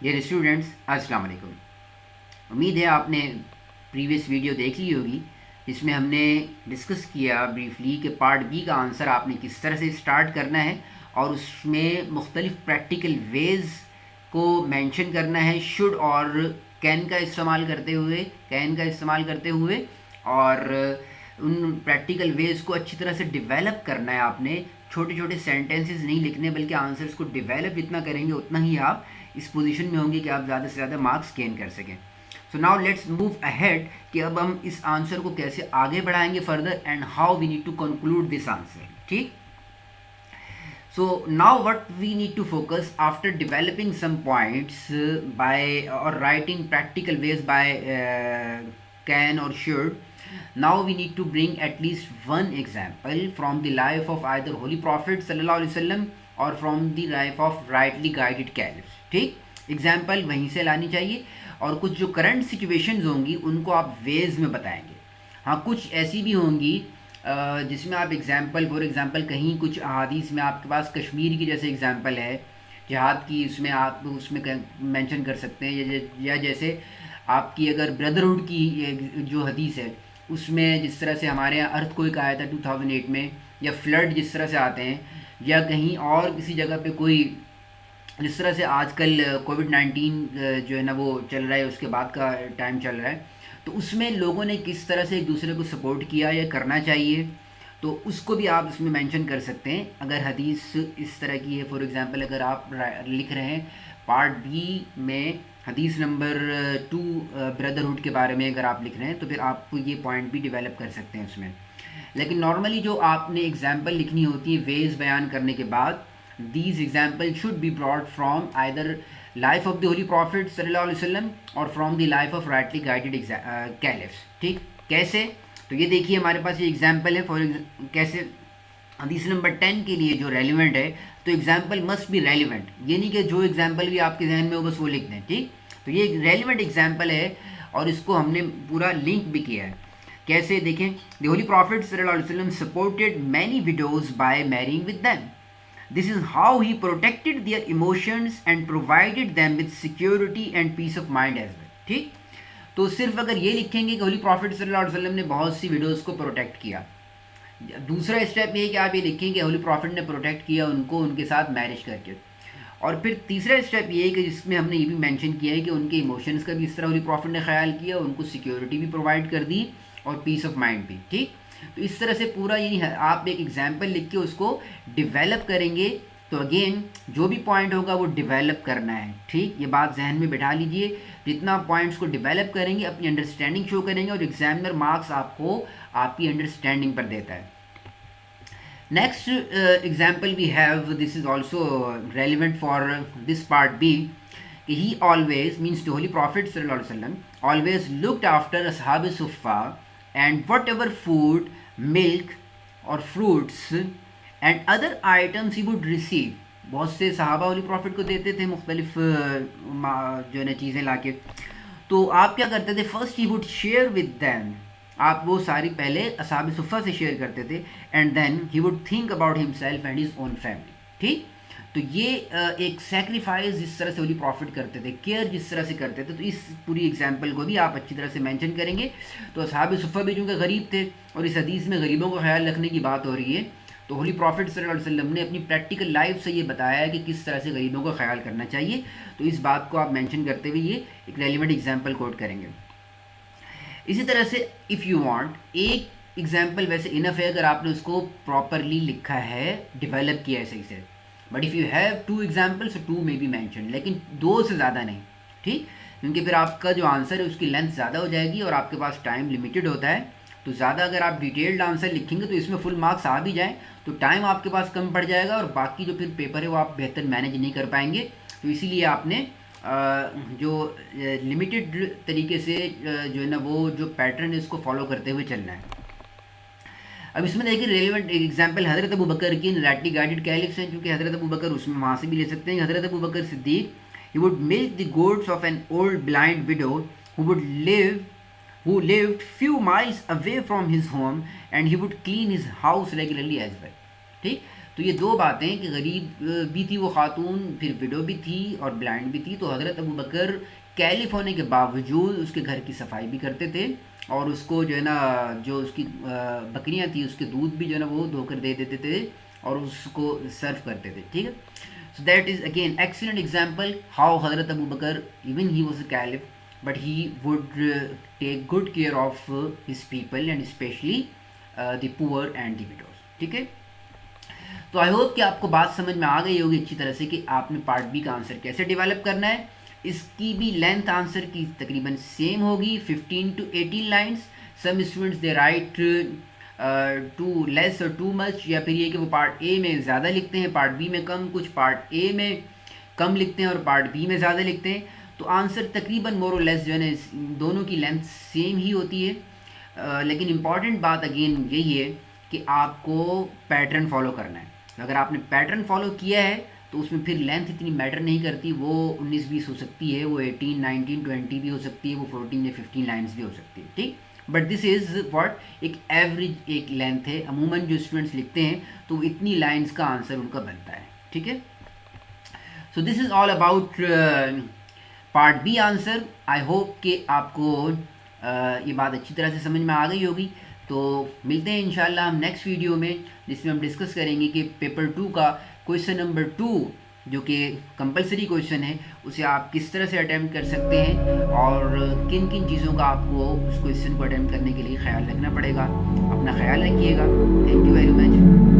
Dear students, अस्सलाम वालेकुम। उम्मीद है आपने प्रीवियस वीडियो देख ली होगी, जिसमें हमने डिस्कस किया ब्रीफली कि पार्ट बी का आंसर आपने किस तरह से स्टार्ट करना है और उसमें मुख्तलिफ प्रैक्टिकल वेज़ को मेंशन करना है शुड और कैन का इस्तेमाल करते हुए और उन प्रैक्टिकल वेज़ को अच्छी तरह से डेवलप करना है। आपने छोटे छोटे सेंटेंसेस नहीं लिखने, बल्कि आंसर्स को डेवलप जितना करेंगे उतना ही आप इस पोजीशन में होंगे कि आप ज़्यादा से ज़्यादा मार्क्स गेन कर सकें। So now let's move ahead कि अब हम इस आंसर को कैसे आगे बढ़ाएंगे further and how we need to conclude this answer. ठीक, so now what we need to focus after developing some points by or writing practical ways by can or should. Now we need to bring at least one example from the life of either Holy Prophet sallallahu alaihi wasallam or from the life of rightly guided caliphs. ठीक, example वहीं से लानी चाहिए और कुछ जो current situations होंगी उनको आप वेज में बताएंगे। हाँ, कुछ ऐसी भी होंगी जिसमें आप फॉर एग्ज़ाम्पल कहीं कुछ अहादीस में आपके पास कश्मीर की जैसे एग्ज़ाम्पल है जिहाद की, उसमें आप उसमें मेंशन कर सकते हैं, या जैसे आपकी अगर ब्रदरहुड की जो हदीस है उसमें जिस तरह से हमारे यहाँ अर्थक्वेक आया था 2008 में, या फ्लड जिस तरह से आते हैं, या कहीं और किसी जगह पे कोई जिस तरह से आजकल कोविड-19 जो है ना वो चल रहा है, उसके बाद का टाइम चल रहा है, तो उसमें लोगों ने किस तरह से एक दूसरे को सपोर्ट किया या करना चाहिए, तो उसको भी आप इसमें मेंशन कर सकते हैं। अगर हदीस इस तरह की है, फॉर एग्जांपल अगर आप लिख रहे हैं पार्ट बी में हदीस नंबर 2 ब्रदरहुड के बारे में अगर आप लिख रहे हैं, तो फिर आप ये पॉइंट भी डेवलप कर सकते हैं उसमें। लेकिन नॉर्मली जो आपने एग्जाम्पल लिखनी होती है वेज बयान करने के बाद, these examples should be brought from either life of the Holy Prophet sallallahu alaihi wasallam or from the life of rightly guided caliphs. ठीक, कैसे? तो ये देखिए हमारे पास ये एग्जाम्पल है कैसे हदीस नंबर 10 के लिए जो रेलिवेंट है, तो एग्जाम्पल मस्ट बी रेलिवेंट। ये नहीं कि जो एग्जाम्पल भी आपके जहन में हो बस वो लिख दें। ठीक, तो ये रेलिवेंट एग्जाम्पल है और इसको हमने पूरा लिंक भी किया है। कैसे देखें, द होली प्रॉफिट सल्लल्लाहु अलैहि वसल्लम supported many widows by marrying with them. This is how he protected their emotions and provided them with security and peace of mind as well. ठीक, तो सिर्फ अगर ये लिखेंगे कि होली प्रॉफिट सल्लल्लाहु अलैहि वसल्लम ने बहुत सी विडोज़ को प्रोटेक्ट किया, दूसरा स्टेप ये है कि आप ये लिखेंगे होली प्रॉफिट ने प्रोटेक्ट किया उनको उनके साथ मैरिज करके, और फिर तीसरा स्टेप ये है कि जिसमें हमने ये भी मेंशन किया है कि उनके इमोशंस का भी इस तरह होली प्रॉफिट ने ख्याल किया, उनको सिक्योरिटी भी प्रोवाइड कर दी और पीस ऑफ माइंड भी। ठीक, तो इस तरह से पूरा यानी आप एक एग्जाम्पल लिख के उसको डेवलप करेंगे। तो अगेन जो भी पॉइंट होगा वो डेवलप करना है। ठीक, ये बात जहन में बिठा लीजिए, जितना पॉइंट्स को डेवलप करेंगे अपनी अंडरस्टैंडिंग शो करेंगे और एग्जामिनर मार्क्स आपको आपकी अंडरस्टैंडिंग पर देता है। Next example we have, this is also relevant for this part B, कि he always means to holy prophet सल्लल्लाहु अलैहि वसल्लम ऑलवेज लुक्ड आफ्टर असहाब सुफ़ा and whatever food, milk or fruits and other items he would receive. बहुत से सहाबा वाली प्रॉफिट को देते थे मुख्तलिफ जो है ना चीज़ें लाके, तो आप क्या करते थे, first he would share with them, आप वो सारी पहले असहाब सुफ़ा से शेयर करते थे, and then he would think about himself and his own family. ठीक, तो ये एक सेक्रीफाइस जिस तरह से होली प्रॉफिट करते थे, केयर जिस तरह से करते थे, तो इस पूरी एग्जाम्पल को भी आप अच्छी तरह से मेंशन करेंगे। तो असहाब सुफ़ा भी चूँकि गरीब थे और इस हदीस में गरीबों का ख्याल रखने की बात हो रही है, तो होली प्रॉफिट सल्लल्लाहु अलैहि वसल्लम ने अपनी प्रैक्टिकल लाइफ से ये बताया है कि किस तरह से गरीबों का ख्याल करना चाहिए। तो इस बात को आप मेंशन करते हुए ये एक रेलिवेंट एग्जाम्पल कोट करेंगे। इसी तरह से इफ़ यू वांट, एक एग्जाम्पल वैसे इनफ है अगर आपने उसको प्रॉपरली लिखा है, डेवलप किया है सही से, but if you have 2 examples, 2 में बी मैंशन, लेकिन 2 से ज़्यादा नहीं। ठीक, क्योंकि फिर आपका जो आंसर है उसकी लेंथ ज़्यादा हो जाएगी और आपके पास टाइम लिमिटेड होता है, तो ज़्यादा अगर आप डिटेल्ड आंसर लिखेंगे तो इसमें फुल मार्क्स आ भी जाएँ तो टाइम आपके पास कम पड़ जाएगा और बाकी जो फिर पेपर है वो आप बेहतर मैनेज नहीं कर पाएंगे। तो इसीलिए आपने जो लिमिटेड तरीके से जो है ना वो जो पैटर्न है इसको फॉलो करते हुए चलना है। अब इसमें देखिए रेलिवेंट एग्जाम्पल हज़रत अबू बकर की राइटली गाइडेड कैलिफ्स हैं, क्योंकि हज़रत अबू बकर उसमें वहाँ से भी ले सकते हैं। हज़रत Abu Bakr Siddiq, he would milk the goats of an old blind widow who lived few miles away from his home and he would clean his house regularly as well. ठीक, तो تو یہ دو باتیں کہ غریب بھی تھی وہ خاتون، پھر وڈو بھی تھی اور بلائنڈ بھی تھی، تو حضرت ابو بکر کیلف ہونے کے باوجود اس کے گھر کی صفائی بھی کرتے تھے، اور اس کو جو ہے نا جو اس کی بکریاں تھیں اس کے دودھ بھی جو ہے نا وہ دھو کر دے دیتے تھے اور اس کو سرو کرتے تھے. ٹھیک ہے. So that is again excellent example how Hazrat Abu Bakr, even he was a caliph, but he would take good care of his people and especially the poor and the widows. ٹھیک ہے. تو آئی hope کہ آپ کو بات سمجھ میں آ گئی ہوگی اچھی طرح سے کہ آپ نے پارٹ بی کا آنسر کیسے ڈیولپ کرنا ہے. اس کی بھی لینتھ آنسر کی تقریباً سیم ہوگی 15 to 18 lines. Some students they write too less اور ٹو مچ، یا پھر یہ کہ وہ پارٹ اے میں زیادہ لکھتے ہیں، پارٹ بی میں کم، کچھ پارٹ اے میں کم لکھتے ہیں اور پارٹ بی میں زیادہ لکھتے ہیں. تو آنسر تقریباً مور اور لیس جو ہے نا دونوں کی لینتھ سیم ہی ہوتی ہے. لیکن امپورٹنٹ بات اگین یہی ہے کہ آپ کو پیٹرن فالو کرنا ہے. اگر آپ نے پیٹرن فالو کیا ہے تو اس میں پھر لینتھ اتنی میٹر نہیں کرتی، وہ 19-20 ہو سکتی ہے، وہ 18-19-20 بھی ہو سکتی ہے، وہ 14 یا 15 لائنس بھی ہو سکتی ہے. ٹھیک. بٹ دس از واٹ ایک ایوریج ایک لینتھ ہے. عموماً جو اسٹوڈنٹس لکھتے ہیں تو وہ اتنی لائنس کا آنسر ان کا بنتا ہے. ٹھیک ہے. So this is all about part B answer. I hope کہ آپ کو یہ بات اچھی طرح سے سمجھ میں آ گئی ہوگی. تو ملتے ہیں انشاءاللہ ہم نیکسٹ ویڈیو میں، جس میں ہم ڈسکس کریں گے کہ پیپر 2 کا کویشچن نمبر 2 جو کہ کمپلسری کویشچن ہے اسے آپ کس طرح سے اٹیمپٹ کر سکتے ہیں اور کن کن چیزوں کا آپ کو اس کویشچن کو اٹیمپٹ کرنے کے لیے خیال رکھنا پڑے گا. اپنا خیال رکھیے گا. Thank you very much.